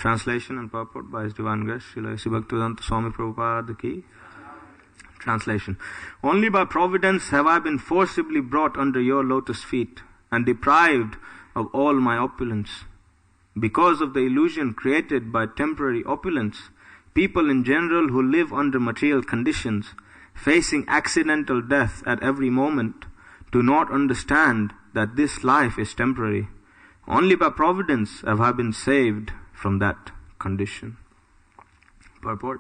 Translation and purport by His Divine Grace Srila A.C. Bhaktivedanta Swami Prabhupada Ki. Translation. Only by providence have I been forcibly brought under your lotus feet and deprived of all my opulence. Because of the illusion created by temporary opulence, people in general who live under material conditions, facing accidental death at every moment, do not understand that this life is temporary. Only by providence have I been saved from that condition. Purport.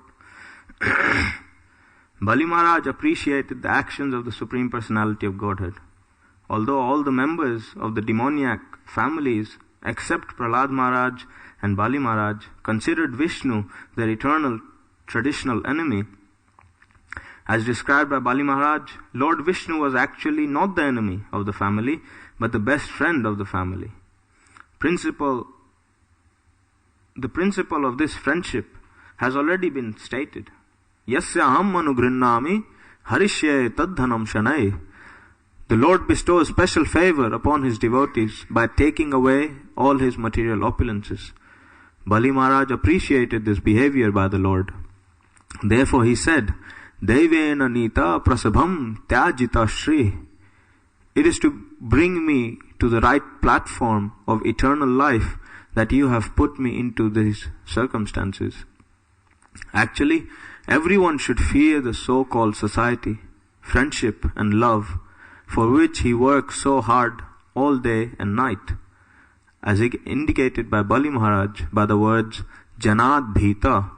Bali Maharaj appreciated the actions of the Supreme Personality of Godhead. Although all the members of the demoniac families except Prahlad Maharaj and Bali Maharaj considered Vishnu their eternal traditional enemy, as described by Bali Maharaj, Lord Vishnu was actually not the enemy of the family, but the best friend of the family. The principle of this friendship has already been stated. Yasya aham anugrinnami harishye tadhanam shanai. The Lord bestows special favor upon His devotees by taking away all His material opulences. Bali Maharaj appreciated this behavior by the Lord. Therefore he said, Devena nita prasabham tyajita shri. It is to bring me to the right platform of eternal life that you have put me into these circumstances. Actually, everyone should fear the so-called society, friendship and love, for which he works so hard all day and night, as indicated by Bali Maharaj by the words Janad Bhita.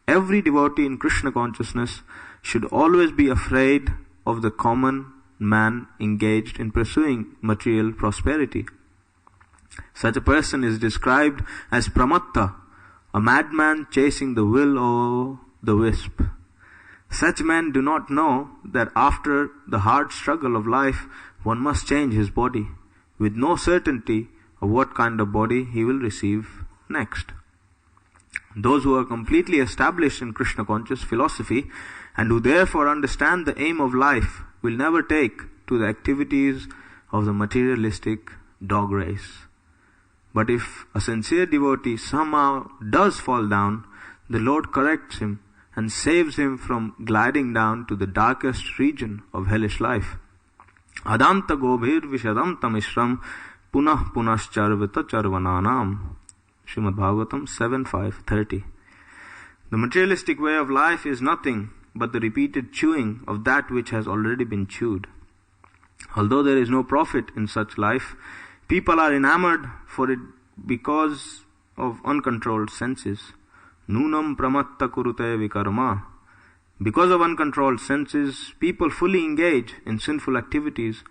Every devotee in Krishna consciousness should always be afraid of the common man engaged in pursuing material prosperity. Such a person is described as Pramatta, a madman chasing the will o' the wisp. Such men do not know that after the hard struggle of life, one must change his body, with no certainty of what kind of body he will receive next. Those who are completely established in Krishna conscious philosophy and who therefore understand the aim of life will never take to the activities of the materialistic dog race. But if a sincere devotee somehow does fall down, the Lord corrects him and saves him from gliding down to the darkest region of hellish life. Adanta gobhir vishadam tamishram punah punascharvita charvananam. Srimad Bhagavatam 7.5.30. The materialistic way of life is nothing but the repeated chewing of that which has already been chewed. Although there is no profit in such life, people are enamored for it because of uncontrolled senses. Nunam pramatta kurute vikarma. Because of uncontrolled senses, people fully engage in sinful activities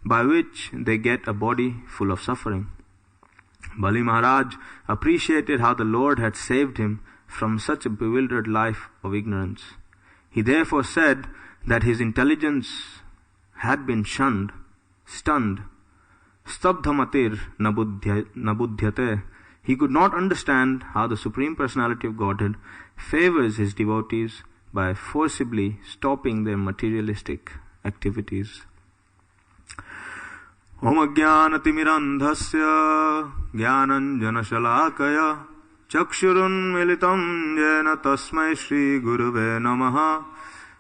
by which they get a body full of suffering. Bali Maharaj appreciated how the Lord had saved him from such a bewildered life of ignorance. He therefore said that his intelligence had been stunned. Stabdhamatir nabudhyate. He could not understand how the Supreme Personality of Godhead favors His devotees by forcibly stopping their materialistic activities. Om Ajnanatimirandhasya Jnananjanashalakaya Chakshurun Militam Jena Tasmai Shri Guruve Namaha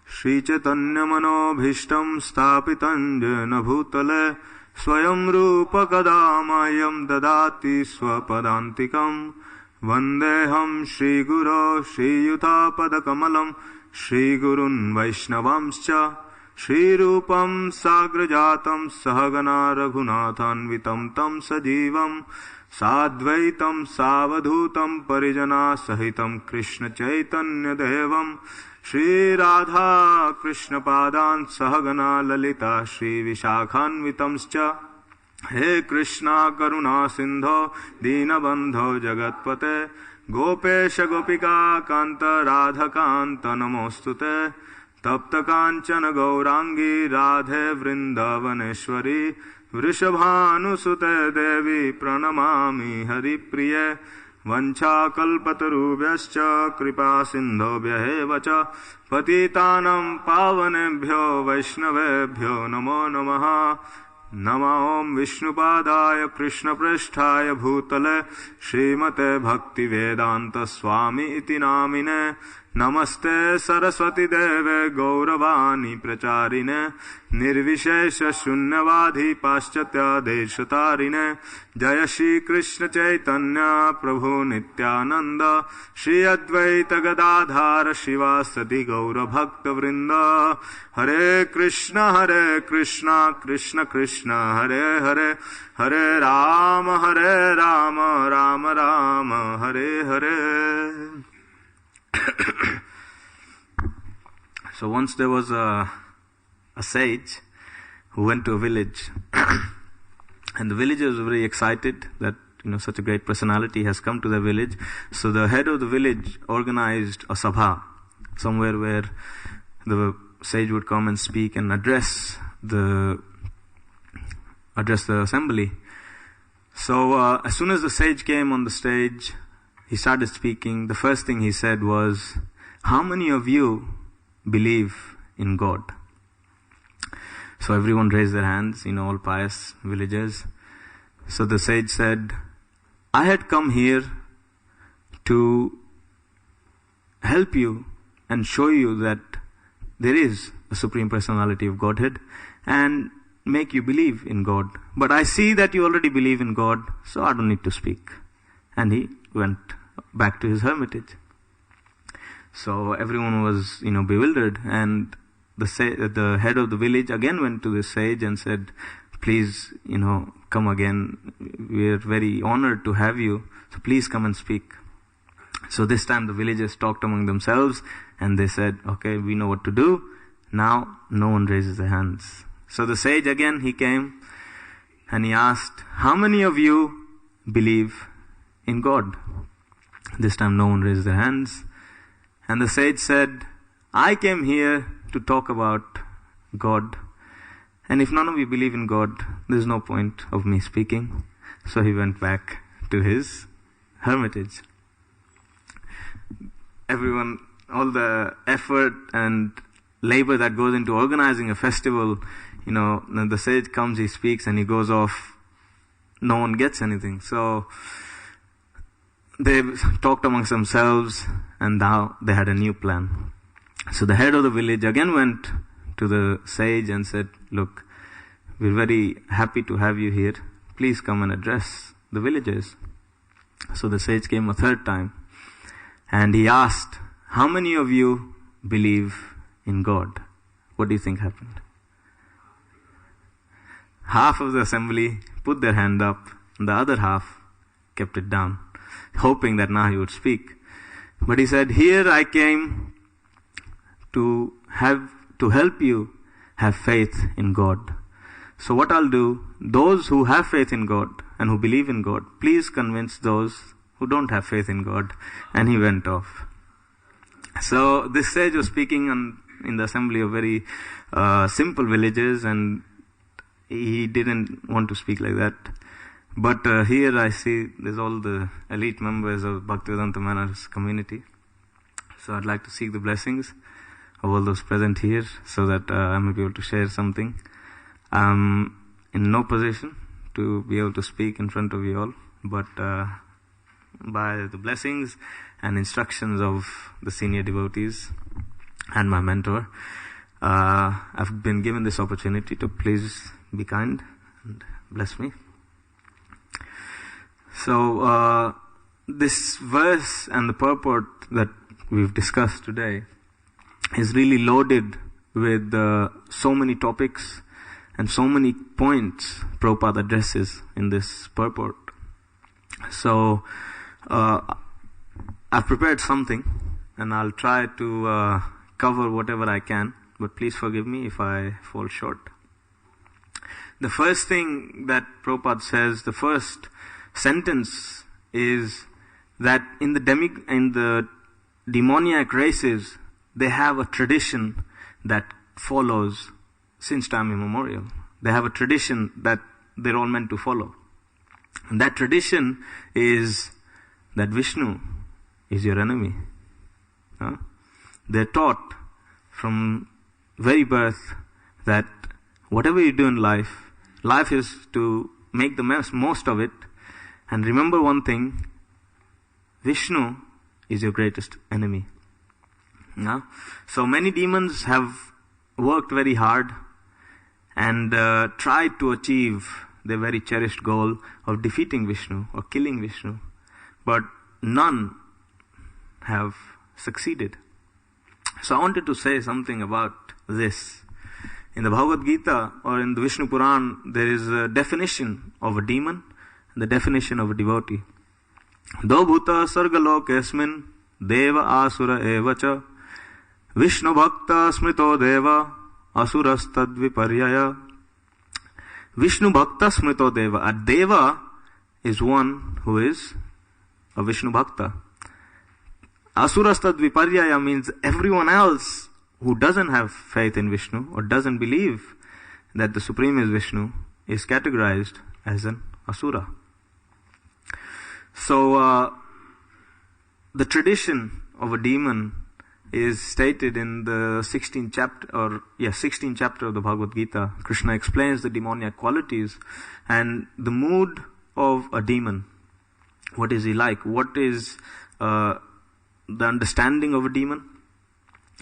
Shri Chaitanya Manobhishtam Stapitam Jena Bhutale Swayam Rupa Kadamayam Dadati Swapadantikam Vandeham Shri Guru Shri Yuta Padakamalam Shri Gurun Vaishnavamscha Shri Rupam Sagrajatam Sahagana Raghunathanvitam Tam Sajivam Sadvaitam Savadhutam Parijana Sahitam Krishna Chaitanya Devam Shri Radha Krishna Padan Sahagana Lalita Shri Vishakhanvitamscha He Krishna Karuna Sindho Dinabandho Jagatpate Gopesha Gopika Kanta Radha Kanta Namostute Tapta Kanchana Gaurangi Radhe Vrindavaneshwari Vrishabhanusute Devi Pranamami Hari Priye Vancha Kalpatarubhyascha Kripa Sindhobhya Evacha Patitanam Pavanebhyo Vaishnavebhyo Namo Namaha Nama Om Vishnupadaya Krishna Prasthaya Bhutale Srimate Bhakti Vedanta Swami Iti Namine Namaste Saraswati Deve Gauravani Pracharine Nirvishesha Shunyavadhi Paschatya Deshatarine Jaya Shri Krishna Chaitanya Prabhu Nityananda Shri Advaita Gadadhara Shivasati Gaura Bhakta Vrinda Hare Krishna Krishna Krishna Hare Hare Hare Rama Rama Rama Hare Hare. So once there was a sage who went to a village and the villagers were very excited that such a great personality has come to their village. So the head of the village organized a sabha somewhere where the sage would come and speak and address the assembly. So as soon as the sage came on the stage, he started speaking. The first thing he said was, "How many of you believe in God?" So everyone raised their hands, all pious villagers. So the sage said, "I had come here to help you and show you that there is a Supreme Personality of Godhead and make you believe in God. But I see that you already believe in God, so I don't need to speak." And he went back to his hermitage. So everyone was, bewildered, and the head of the village again went to the sage and said, "Please, come again. We are very honored to have you. So please come and speak." So this time the villagers talked among themselves and they said, "Okay, we know what to do." Now no one raises their hands. So the sage again, he came and he asked, "How many of you believe in God?" This time no one raised their hands. And the sage said, "I came here to talk about God. And if none of you believe in God, there's no point of me speaking." So he went back to his hermitage. Everyone, all the effort and labor that goes into organizing a festival, the sage comes, he speaks, and he goes off. No one gets anything. So they talked amongst themselves, and now they had a new plan. So the head of the village again went to the sage and said, "Look, we're very happy to have you here. Please come and address the villagers." So the sage came a third time and he asked, "How many of you believe in God?" What do you think happened? Half of the assembly put their hand up and the other half kept it down, hoping that now he would speak. But he said, "Here I came to help you have faith in God. So what I'll do, those who have faith in God and who believe in God, please convince those who don't have faith in God." And he went off. So this sage was speaking in the assembly of very simple villagers, and he didn't want to speak like that. But here I see there's all the elite members of Bhaktivedanta Manners community. So I'd like to seek the blessings of all those present here so that I may be able to share something. I'm in no position to be able to speak in front of you all, but by the blessings and instructions of the senior devotees and my mentor, I've been given this opportunity to please be kind and bless me. So this verse and the purport that we've discussed today is really loaded with so many topics and so many points Prabhupada addresses in this purport. So I've prepared something and I'll try to cover whatever I can, but please forgive me if I fall short. The first thing that Prabhupada says, the first sentence, is that in the demoniac races, they have a tradition that follows since time immemorial. They have a tradition that they're all meant to follow. And that tradition is that Vishnu is your enemy. They're taught from very birth that whatever you do in life, Life is to make the most of it. And remember one thing, Vishnu is your greatest enemy. Yeah? So many demons have worked very hard and tried to achieve their very cherished goal of defeating Vishnu or killing Vishnu. But none have succeeded. So I wanted to say something about this. In the Bhagavad Gita or in the Vishnu Puran, there is a definition of a demon and the definition of a devotee. Do bhuta sargalokesmin deva asura evacha Vishnu bhakta smrito deva asurastad viparyaya. Vishnu bhakta smrito deva. A deva is one who is a Vishnu bhakta. Asurastad viparyaya means everyone else who doesn't have faith in Vishnu or doesn't believe that the Supreme is Vishnu is categorized as an asura. So the tradition of a demon is stated in the 16th chapter of the Bhagavad Gita. Krishna explains the demoniac qualities and the mood of a demon. What is he like? What is the understanding of a demon?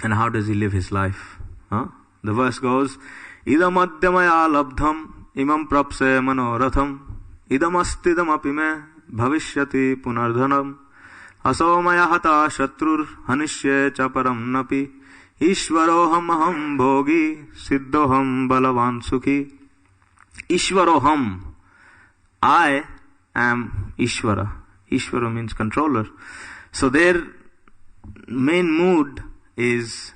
And how does he live his life? The verse goes, Idam adyamaya labdham imam prapse manoratham idam astidam apime bhavishyati punardhanam asomaya hata shatrur hanishye chaparam napi ishvaroham aham bhogi siddhoham balavan sukhi. Ishvaroham, I am Ishvara. Ishvara means controller. So their main mood is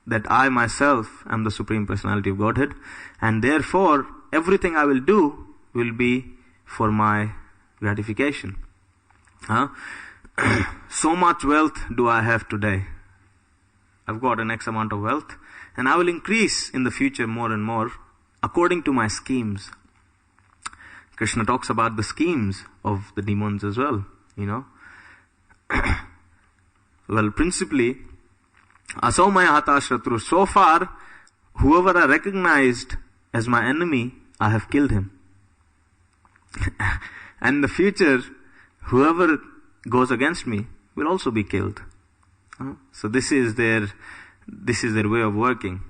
that I myself am the Supreme Personality of Godhead, and therefore everything I will do will be for my gratification. So much wealth do I have today. I've got an X amount of wealth, and I will increase in the future more and more according to my schemes. Krishna talks about the schemes of the demons as well, Well, principally, Asomaya hata shatru. So far, whoever I recognized as my enemy, I have killed him. And in the future, whoever goes against me will also be killed. So this is their way of working.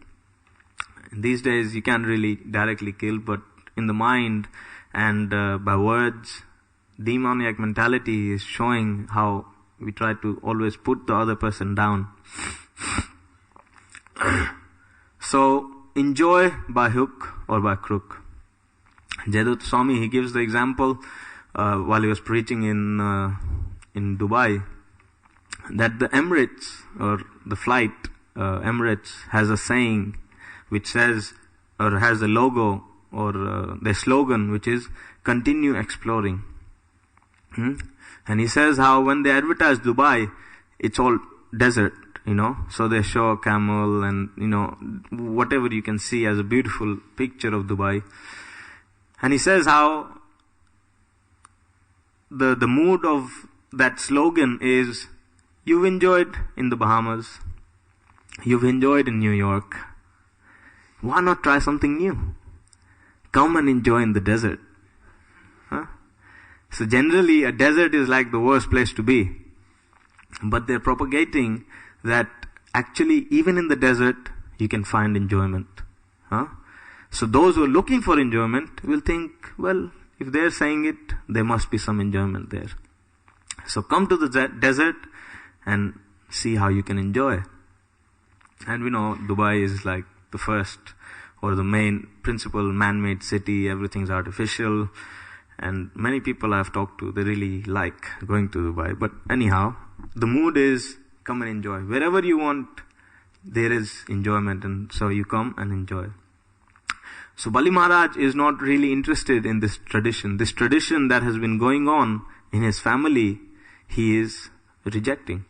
These days, you can't really directly kill, but in the mind and by words, demoniac mentality is showing how we try to always put the other person down. So, enjoy by hook or by crook. Jayadutta Swami, he gives the example while he was preaching in Dubai, that the Emirates or the flight Emirates has a saying which says, or has a logo or their slogan, which is continue exploring. And he says how when they advertise Dubai, it's all desert, so they show a camel and, whatever you can see as a beautiful picture of Dubai. And he says how the mood of that slogan is, you've enjoyed in the Bahamas, you've enjoyed in New York, why not try something new? Come and enjoy in the desert. So generally a desert is like the worst place to be. But they're propagating that actually even in the desert you can find enjoyment. So those who are looking for enjoyment will think, well, if they're saying it, there must be some enjoyment there. So come to the desert and see how you can enjoy. And we know Dubai is like the first or the main principal man-made city. Everything's artificial. And many people I've talked to, they really like going to Dubai. But anyhow, the mood is come and enjoy. Wherever you want, there is enjoyment, and so you come and enjoy. So Bali Maharaj is not really interested in this tradition. This tradition that has been going on in his family, he is rejecting.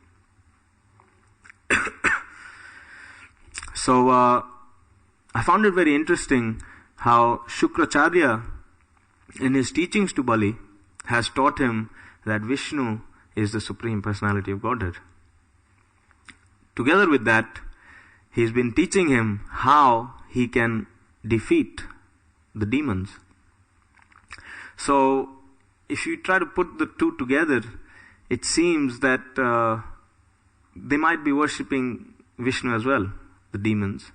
So I found it very interesting how Shukracharya, in his teachings to Bali, has taught him that Vishnu is the Supreme Personality of Godhead. Together with that, he's been teaching him how he can defeat the demons. So, if you try to put the two together, it seems that they might be worshipping Vishnu as well, the demons.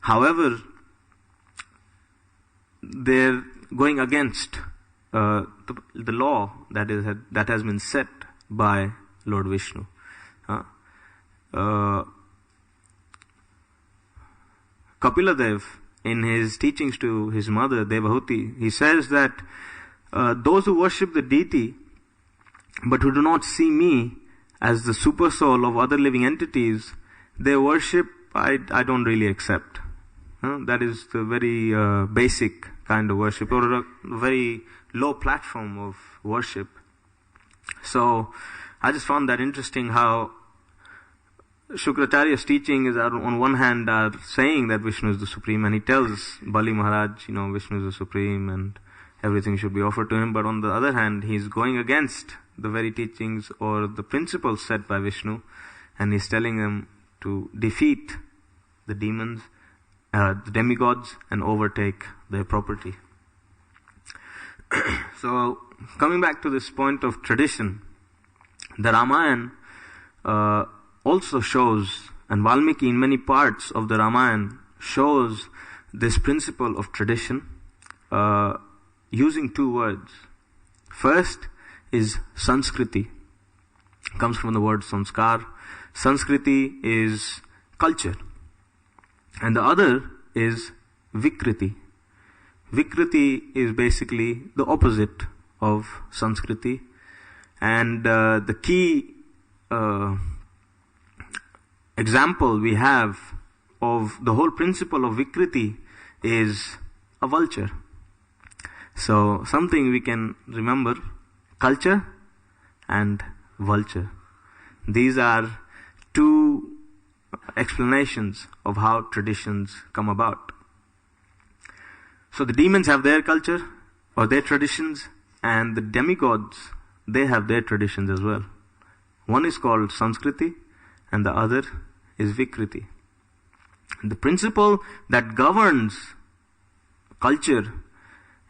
However, they're going against the law that has been set by Lord Vishnu. Kapiladev, in his teachings to his mother Devahuti, he says that those who worship the deity but who do not see me as the super soul of other living entities, their worship I don't really accept. That is the very basic kind of worship, or a very low platform of worship. So I just found that interesting how Shukracharya's teaching is on one hand are saying that Vishnu is the supreme, and he tells Bali Maharaj, Vishnu is the supreme and everything should be offered to him. But on the other hand, he's going against the very teachings or the principles set by Vishnu, and he's telling them to defeat the demons, the demigods, and overtake their property. So, coming back to this point of tradition, the Ramayana also shows, and Valmiki in many parts of the Ramayana shows this principle of tradition using two words. First is Sanskriti. Comes from the word Sanskar. Sanskriti is culture. And the other is Vikriti. Vikriti is basically the opposite of Sanskriti. And the key example we have of the whole principle of Vikriti is a vulture. So something we can remember, culture and vulture. These are two explanations of how traditions come about. So the demons have their culture or their traditions, and the demigods, they have their traditions as well. One is called Sanskriti and the other is Vikriti. The principle that governs culture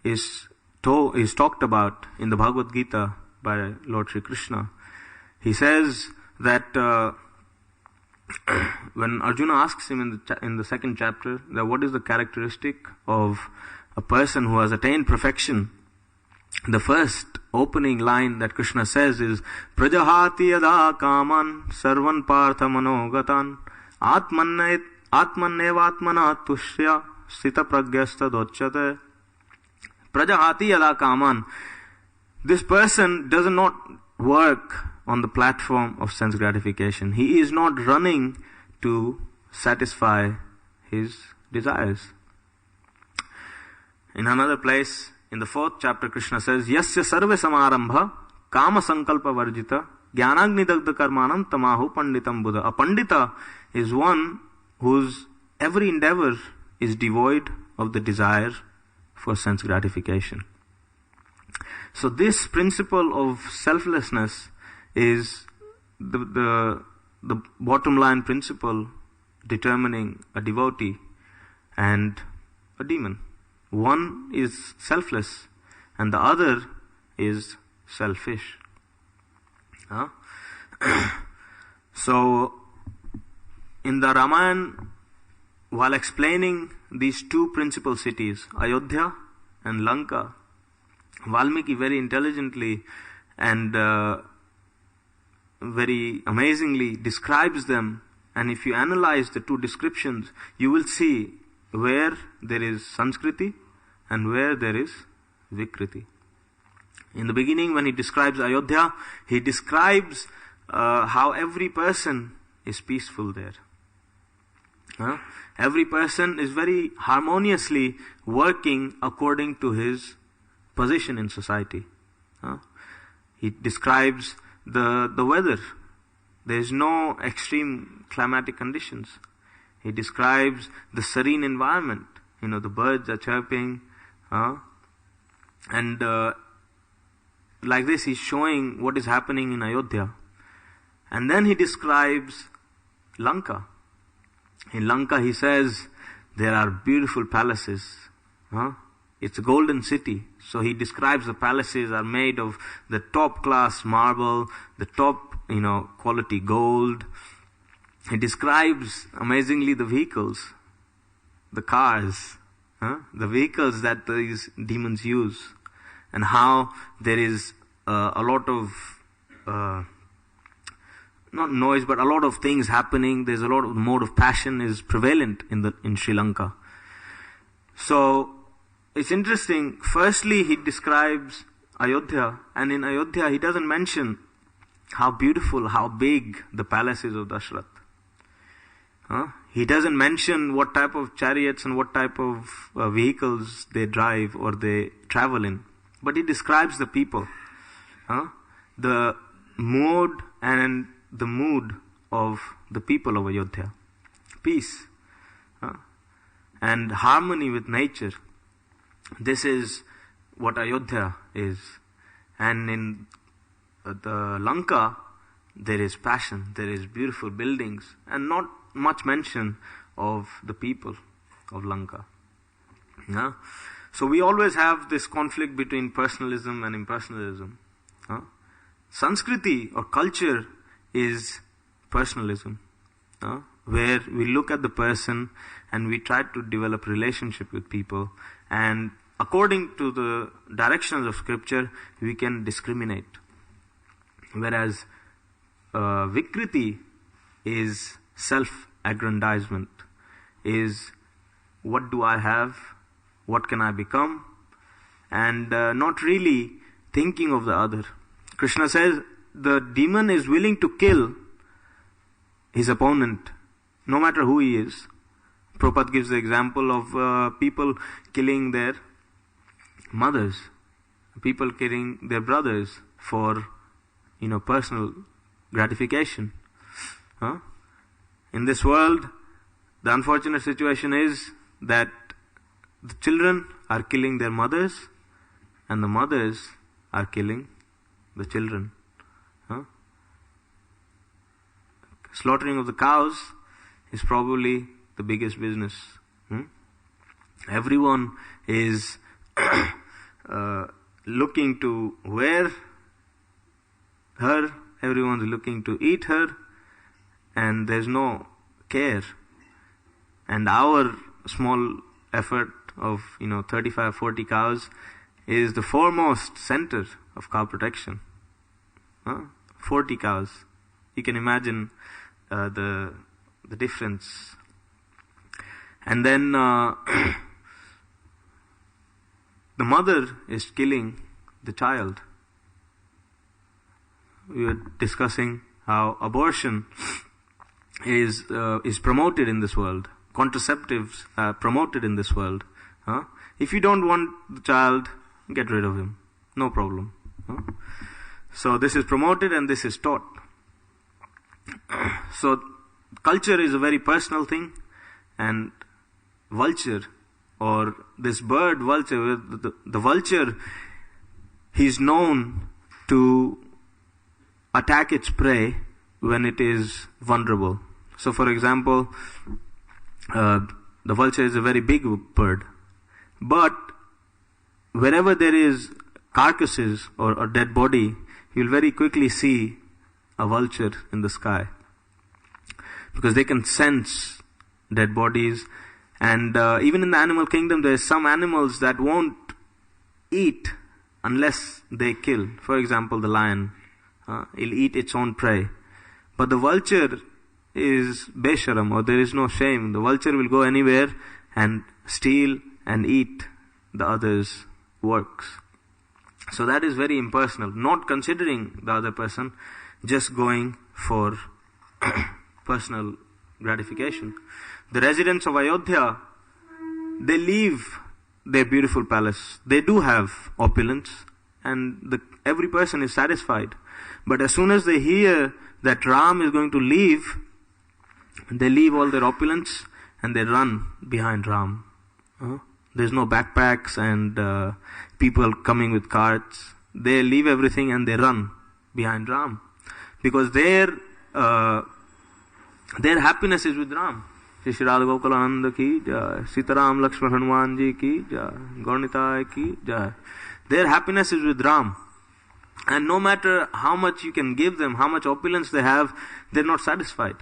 is talked about in the Bhagavad Gita by Lord Sri Krishna. He says that when Arjuna asks him in the second chapter that what is the characteristic of a person who has attained perfection, the first opening line that Krishna says is Prajahati yada kaman sarvan partha manogatan atmannevatmana tushya sita pragyasta docchate. Prajahati yada kaman. This person does not work on the platform of sense gratification. He is not running to satisfy his desires. In another place, in the 4th chapter, Krishna says, Yasya sarve samarambha kama sankalpa varjita jnanagni dagdha karmanam tamahu panditam buddha. A pandita is one whose every endeavor is devoid of the desire for sense gratification. So this principle of selflessness is the bottom line principle determining a devotee and a demon. One is selfless and the other is selfish. So in the Ramayana, while explaining these two principal cities, Ayodhya and Lanka, Valmiki very intelligently and very amazingly describes them, and if you analyze the two descriptions, you will see where there is Sanskriti and where there is Vikriti. In the beginning, when he describes Ayodhya, he describes how every person is peaceful there. Every person is very harmoniously working according to his position in society. He describes the weather. There is no extreme climatic conditions. He describes the serene environment. The birds are chirping. And like this, he's showing what is happening in Ayodhya. And then he describes Lanka. In Lanka, he says there are beautiful palaces. It's a golden city. So he describes the palaces are made of the top class marble, the top, quality gold. He describes amazingly the vehicles, the cars, the vehicles that these demons use, and how there is a lot of not noise, but a lot of things happening. There's a lot of mode of passion is prevalent in Sri Lanka. So it's interesting. Firstly, he describes Ayodhya, and in Ayodhya he doesn't mention how beautiful, how big the palace is of Dashrath. He doesn't mention what type of chariots and what type of vehicles they drive or they travel in. But he describes the people, the mode and the mood of the people of Ayodhya. Peace and harmony with nature. This is what Ayodhya is. And in the Lanka, there is passion, there is beautiful buildings, and not much mention of the people of Lanka. So we always have this conflict between personalism and impersonalism. Sanskriti or culture is personalism, where we look at the person and we try to develop relationship with people, and according to the directions of scripture we can discriminate. Whereas Vikriti is self-aggrandizement, is what do I have, what can I become, and not really thinking of the other. Krishna says the demon is willing to kill his opponent, no matter who he is. Prabhupada gives the example of people killing their mothers, people killing their brothers for personal gratification. In this world, the unfortunate situation is that the children are killing their mothers and the mothers are killing the children. Slaughtering of the cows is probably the biggest business. Everyone is looking to wear her, everyone's looking to eat her, and there's no care. And our small effort of 35-40 cows is the foremost center of cow protection. 40 cows. You can imagine the difference. And then the mother is killing the child. We were discussing how abortion is promoted in this world. Contraceptives are promoted in this world. If you don't want the child, get rid of him. No problem. So this is promoted and this is taught. So culture is a very personal thing, and vulture, or this bird vulture, the vulture, he's known to attack its prey when it is vulnerable. So for example, the vulture is a very big bird, but wherever there is carcasses or a dead body, you'll very quickly see a vulture in the sky, because they can sense dead bodies. And even in the animal kingdom, there are some animals that won't eat unless they kill. For example, the lion, it'll eat its own prey. But the vulture is besharam, or there is no shame. The vulture will go anywhere and steal and eat the other's works. So that is very impersonal, not considering the other person, just going for personal gratification. The residents of Ayodhya, they leave their beautiful palace. They do have opulence, and every person is satisfied. But as soon as they hear that Ram is going to leave, they leave all their opulence and they run behind Ram. There's no backpacks and people coming with carts. They leave everything and they run behind Ram, because their happiness is with Ram. Shri Radha Gokulananda ki jai, Sitaram Lakshman Hanuman ji ki jai, Gaurnitai ki jai. Their happiness is with Ram. And no matter how much you can give them, how much opulence they have, they're not satisfied.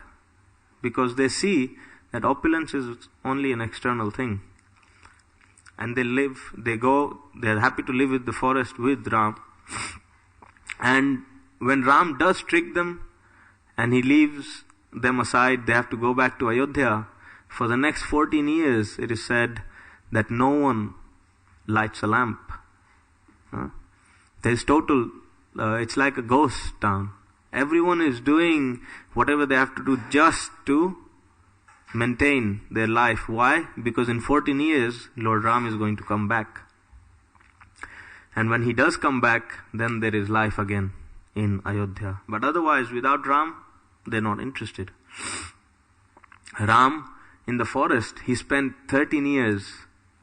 Because they see that opulence is only an external thing. And they're happy to live with the forest with Ram. And when Ram does trick them and he leaves them aside, they have to go back to Ayodhya. For the next 14 years, it is said that no one lights a lamp. There's total, it's like a ghost town. Everyone is doing whatever they have to do just to maintain their life. Why? Because in 14 years, Lord Ram is going to come back. And when he does come back, then there is life again in Ayodhya. But otherwise, without Ram, they're not interested. Ram, in the forest, he spent 13 years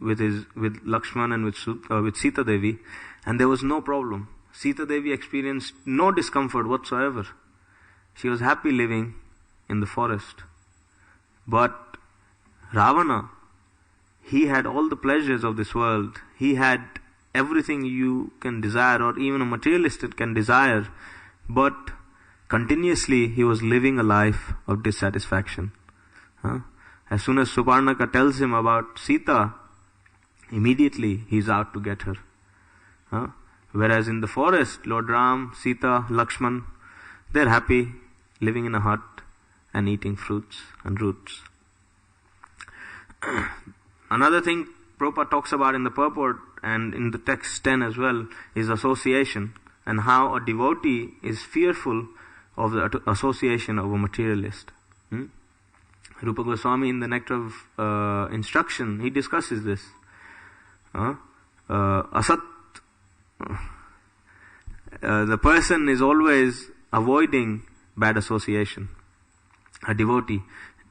with Lakshman and with Sita Devi, and there was no problem. Sita Devi experienced no discomfort whatsoever. She was happy living in the forest. But Ravana, he had all the pleasures of this world. He had everything you can desire, or even a materialist can desire, but continuously he was living a life of dissatisfaction. As soon as Suparnaka tells him about Sita, immediately he's out to get her. Whereas in the forest, Lord Ram, Sita, Lakshman, they're happy living in a hut and eating fruits and roots. Another thing Prabhupada talks about in the purport and in the text 10 as well is association, and how a devotee is fearful of the association of a materialist. Rupa Goswami in the Nectar of Instruction, he discusses this. Asat, the person is always avoiding bad association. A devotee.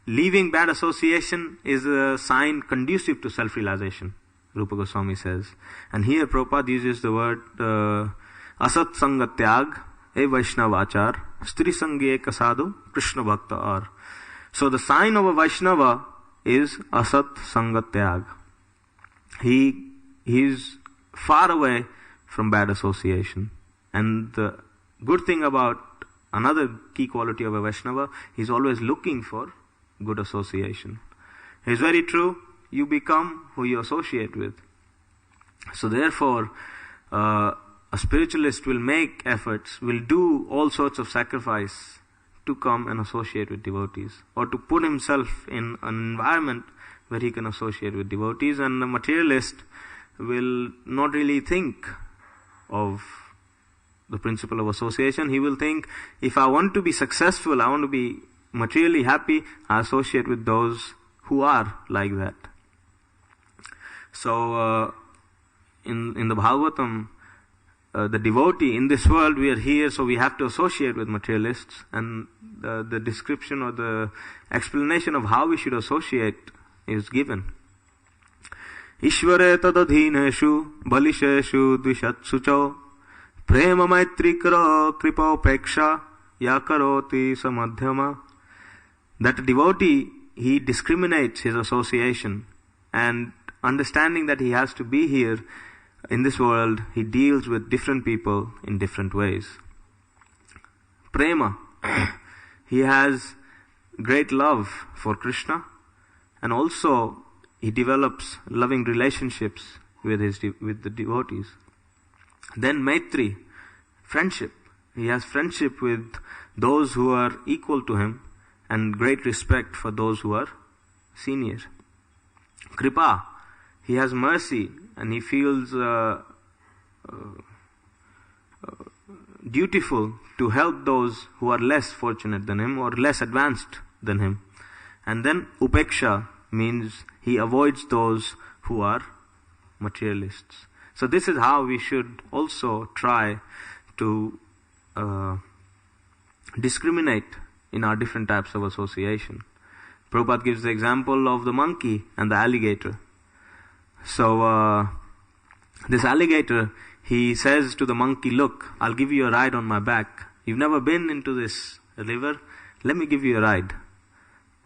Leaving bad association is a sign conducive to self-realization, Rupa Goswami says. And here Prabhupada uses the word asat sangatyag e Vaishnavachar stri sangye kasadu Krishna bhakta ar. So the sign of a Vaishnava is asat sangatyag. He is far away from bad association. And the good thing about another key quality of a Vaishnava, he's always looking for good association. It's very true, you become who you associate with. So therefore, a spiritualist will make efforts, will do all sorts of sacrifice to come and associate with devotees, or to put himself in an environment where he can associate with devotees. And the materialist will not really think of the principle of association. He will think, if I want to be successful, I want to be materially happy, I associate with those who are like that. So, in the Bhagavatam, the devotee, in this world we are here, so we have to associate with materialists, and the description or the explanation of how we should associate is given. Ishvare tadadhineshu balisheshu dvishatsucho prema maitri kripa upeksha yakaroti samadhyama. That devotee, he discriminates his association, and understanding that he has to be here in this world, he deals with different people in different ways. Prema, he has great love for Krishna, and also he develops loving relationships with the devotees. Then Maitri, friendship. He has friendship with those who are equal to him, and great respect for those who are senior. Kripa, he has mercy, and he feels dutiful to help those who are less fortunate than him or less advanced than him. And then Upeksha means he avoids those who are materialists. So this is how we should also try to discriminate in our different types of association. Prabhupada gives the example of the monkey and the alligator. So this alligator, he says to the monkey, look, I'll give you a ride on my back. You've never been into this river, let me give you a ride.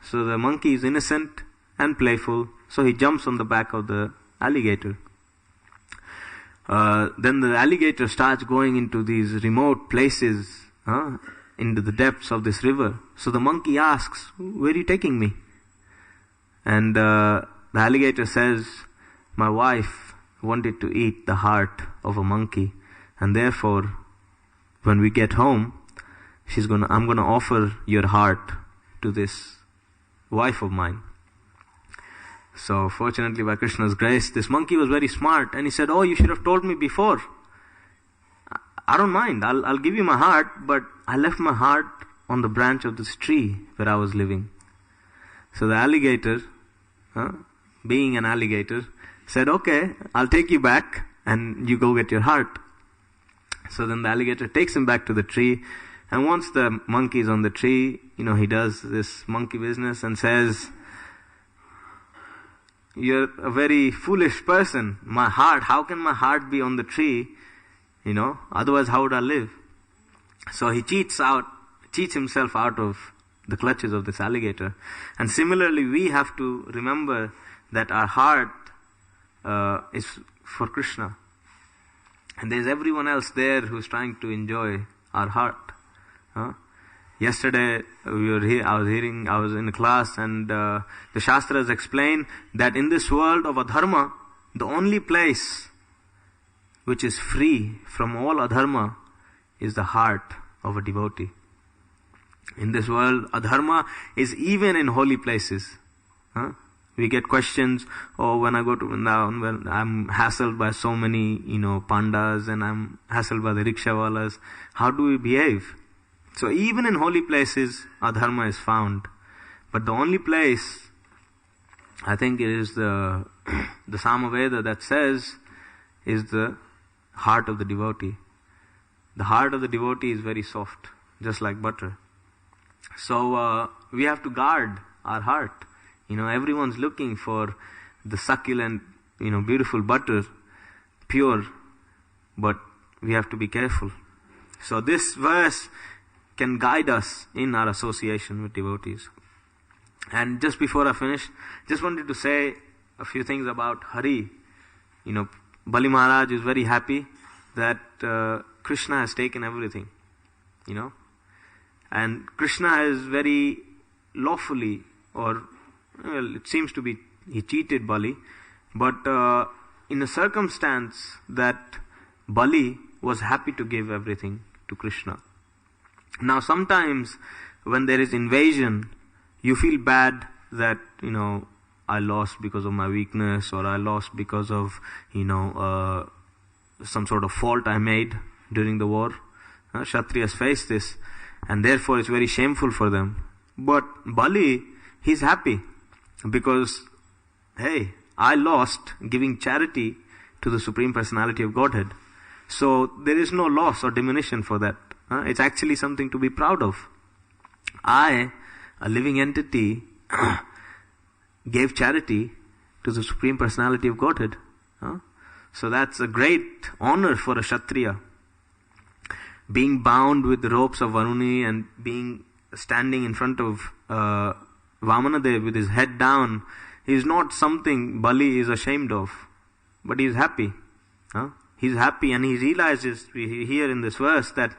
So the monkey is innocent and playful, so he jumps on the back of the alligator. Then the alligator starts going into these remote places, into the depths of this river. So the monkey asks, "Where are you taking me?" And the alligator says, "My wife wanted to eat the heart of a monkey, and therefore, when we get home, I'm gonna offer your heart to this wife of mine." So fortunately, by Krishna's grace, this monkey was very smart, and he said, "Oh, you should have told me before. I don't mind. I'll give you my heart, but I left my heart on the branch of this tree where I was living." So the alligator, being an alligator, said, "Okay, I'll take you back, and you go get your heart." So then the alligator takes him back to the tree, and once the monkey is on the tree, he does this monkey business and says, "You're a very foolish person. How can my heart be on the tree? Otherwise how would I live?" So he cheats himself out of the clutches of this alligator. And similarly, we have to remember that our heart is for Krishna. And there's everyone else there who's trying to enjoy our heart. Yesterday I was in a class, and the Shastras explain that in this world of adharma, the only place which is free from all adharma is the heart of a devotee. In this world, adharma is even in holy places. We get questions, when I go to Vrindavan, when I'm hassled by so many, pandas, and I'm hassled by the rickshawalas, how do we behave? So even in holy places, adharma is found. But the only place, I think it is the Samaveda that says, is the heart of the devotee. The heart of the devotee is very soft, just like butter. So we have to guard our heart. Everyone's looking for the succulent, beautiful butter, pure, but we have to be careful. So this verse can guide us in our association with devotees. And just before I finish, just wanted to say a few things about Hari. Bali Maharaj is very happy that Krishna has taken everything, and Krishna has very lawfully, it seems to be, he cheated Bali, but in a circumstance that Bali was happy to give everything to Krishna. Now sometimes when there is invasion, you feel bad that, I lost because of my weakness, or I lost because of, some sort of fault I made during the war. Kshatriyas face this, and therefore it's very shameful for them. But Bali, he's happy because, hey, I lost giving charity to the Supreme Personality of Godhead. So there is no loss or diminution for that. It's actually something to be proud of. I, a living entity, gave charity to the Supreme Personality of Godhead. So that's a great honor for a Kshatriya. Being bound with the ropes of Varuni and standing in front of Vamanadev with his head down is not something Bali is ashamed of. But he is happy. He's happy, and he realizes here in this verse that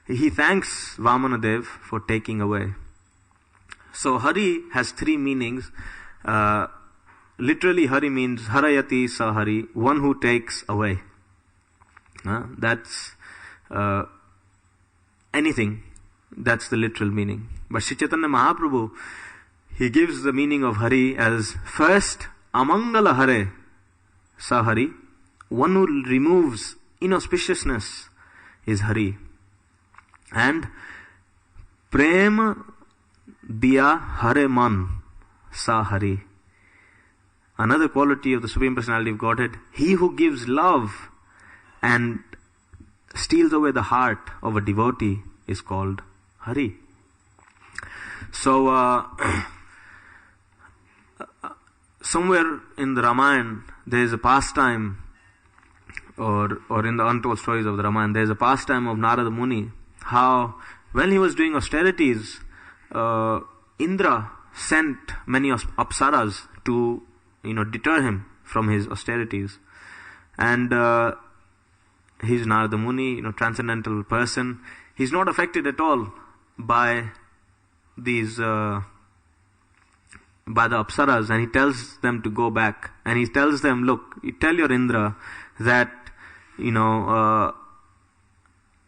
he thanks Vamanadev for taking away. So Hari has three meanings. Literally Hari means Harayati Sahari, one who takes away. That's anything. That's the literal meaning. But Sri Chaitanya Mahaprabhu, he gives the meaning of Hari as first, Amangala Hare Sahari, one who removes inauspiciousness is Hari. And Prem Diya Hare Man Sahari. Another quality of the Supreme Personality of Godhead, he who gives love and steals away the heart of a devotee is called Hari. So, somewhere in the Ramayana, there is a pastime, or in the untold stories of the Ramayana, there is a pastime of Narada Muni, how when he was doing austerities, Indra sent many apsaras to, deter him from his austerities. And he's Narada Muni, transcendental person. He's not affected at all by these, by the apsaras, and he tells them to go back. And he tells them, look, you tell your Indra that,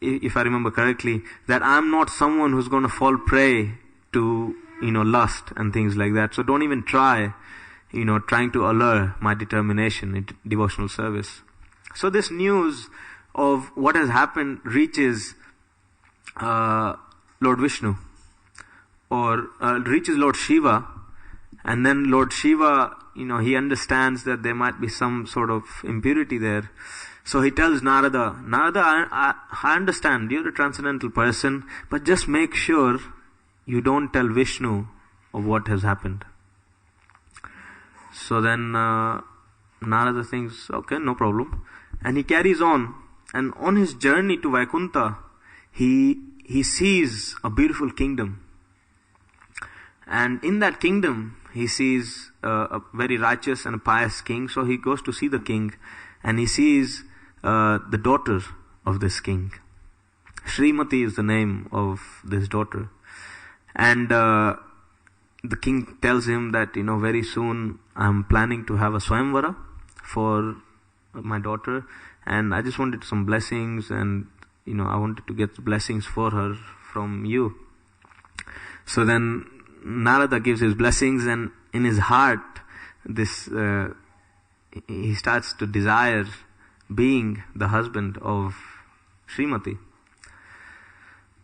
if I remember correctly, that I'm not someone who's going to fall prey to, lust and things like that. So don't even try, trying to allure my determination in devotional service. So this news of what has happened reaches Lord Vishnu, or reaches Lord Shiva, and then Lord Shiva, he understands that there might be some sort of impurity there. So he tells Narada, I understand you're a transcendental person, but just make sure you don't tell Vishnu of what has happened. So then Narada thinks, okay, no problem. And he carries on. And on his journey to Vaikuntha, he sees a beautiful kingdom. And in that kingdom, he sees a very righteous and a pious king. So he goes to see the king, and he sees the daughter of this king. Srimati is the name of this daughter. And the king tells him that, very soon I'm planning to have a Swayamvara for my daughter, and I just wanted some blessings, and, I wanted to get blessings for her from you. So then Narada gives his blessings, and in his heart, he starts to desire being the husband of Srimati.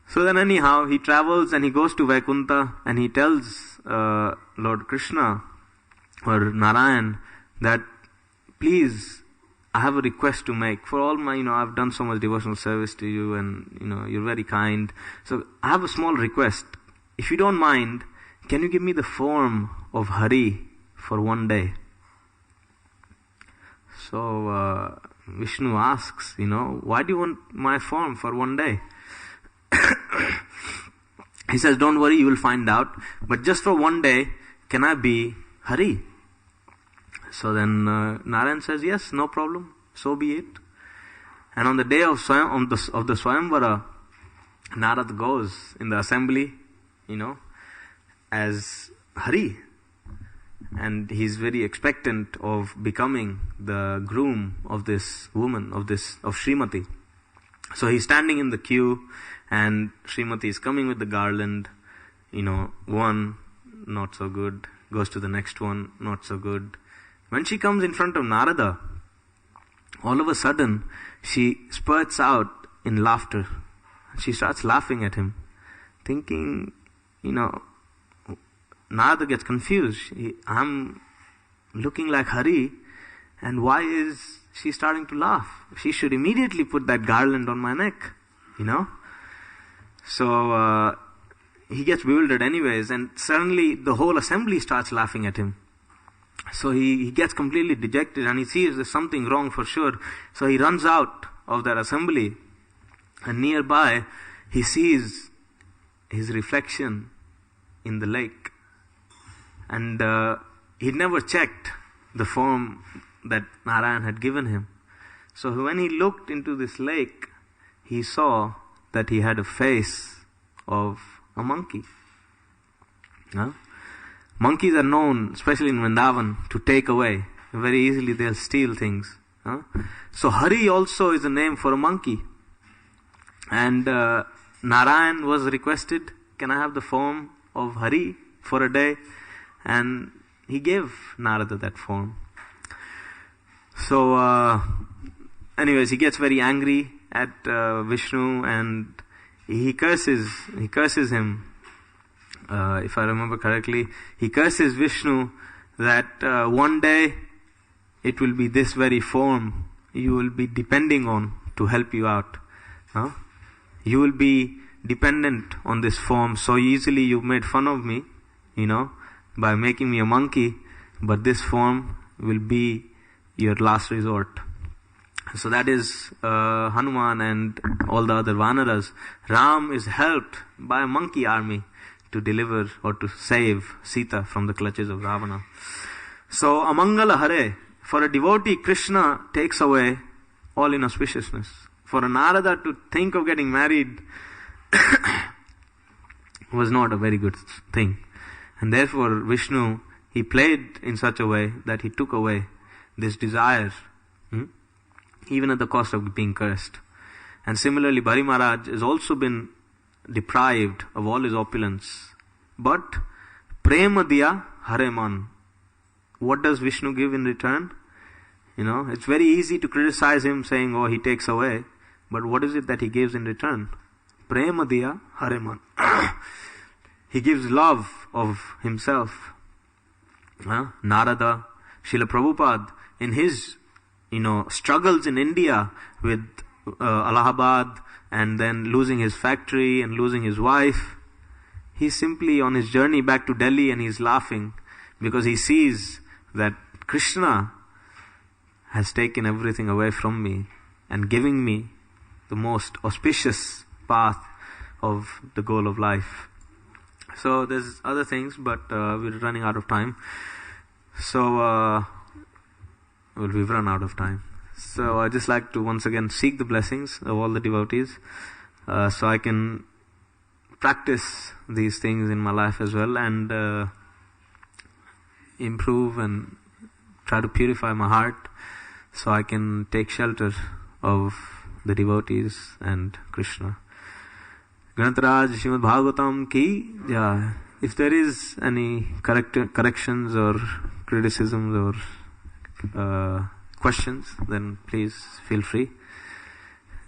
So then anyhow, he travels and he goes to Vaikuntha, and he tells Lord Krishna or Narayan that, please, I have a request to make. For all my, I've done so much devotional service to you, and, you're very kind. So I have a small request. If you don't mind, can you give me the form of Hari for one day? So Vishnu asks, why do you want my form for one day? He says, don't worry, you will find out. But just for one day, can I be Hari? So then Narayan says, yes, no problem. So be it. And on the day of the Swayamvara, Narada goes in the assembly, as Hari. And he's very expectant of becoming the groom of this woman, of Srimati. So he's standing in the queue, and Srimati is coming with the garland. One, not so good. Goes to the next one, not so good. When she comes in front of Narada, all of a sudden, she spurts out in laughter. She starts laughing at him, thinking, Narada gets confused. I'm looking like Hari, and why is she starting to laugh? She should immediately put that garland on my neck, So he gets bewildered anyways, and suddenly the whole assembly starts laughing at him. So he gets completely dejected, and he sees there's something wrong for sure. So he runs out of that assembly, and nearby he sees his reflection in the lake. And he'd never checked the form that Narayan had given him. So when he looked into this lake, he saw that he had a face of a monkey. Monkeys are known, especially in Vrindavan, to take away. Very easily they'll steal things. So Hari also is a name for a monkey. And Narayan was requested, can I have the form of Hari for a day? And he gave Narada that form. So anyways, he gets very angry at Vishnu, and he curses him. If I remember correctly, he curses Vishnu that one day it will be this very form you will be depending on to help you out. You will be dependent on this form. So easily you made fun of me, by making me a monkey, but this form will be your last resort. So that is Hanuman and all the other Vanaras. Ram is helped by a monkey army to deliver or to save Sita from the clutches of Ravana. So, Amangala Hare, for a devotee, Krishna takes away all inauspiciousness. For a Narada to think of getting married was not a very good thing. And therefore, Vishnu, he played in such a way that he took away this desire, even at the cost of being cursed. And similarly, Bhari Maharaj has also been deprived of all his opulence. But, Prema Diya Hare Man. What does Vishnu give in return? It's very easy to criticize him saying, oh, he takes away. But what is it that he gives in return? Prema Diya Hare Man. He gives love of himself. Narada, Srila Prabhupada, in his, struggles in India with Allahabad, and then losing his factory and losing his wife, he's simply on his journey back to Delhi and he's laughing because he sees that Krishna has taken everything away from me and giving me the most auspicious path of the goal of life. So there's other things, but we're running out of time. So, we've run out of time. So I just like to once again seek the blessings of all the devotees, so I can practice these things in my life as well, and improve and try to purify my heart, so I can take shelter of the devotees and Krishna. Grantaraj Srimad Bhagavatam ki jai. If there is any corrections or criticisms or questions, then please feel free.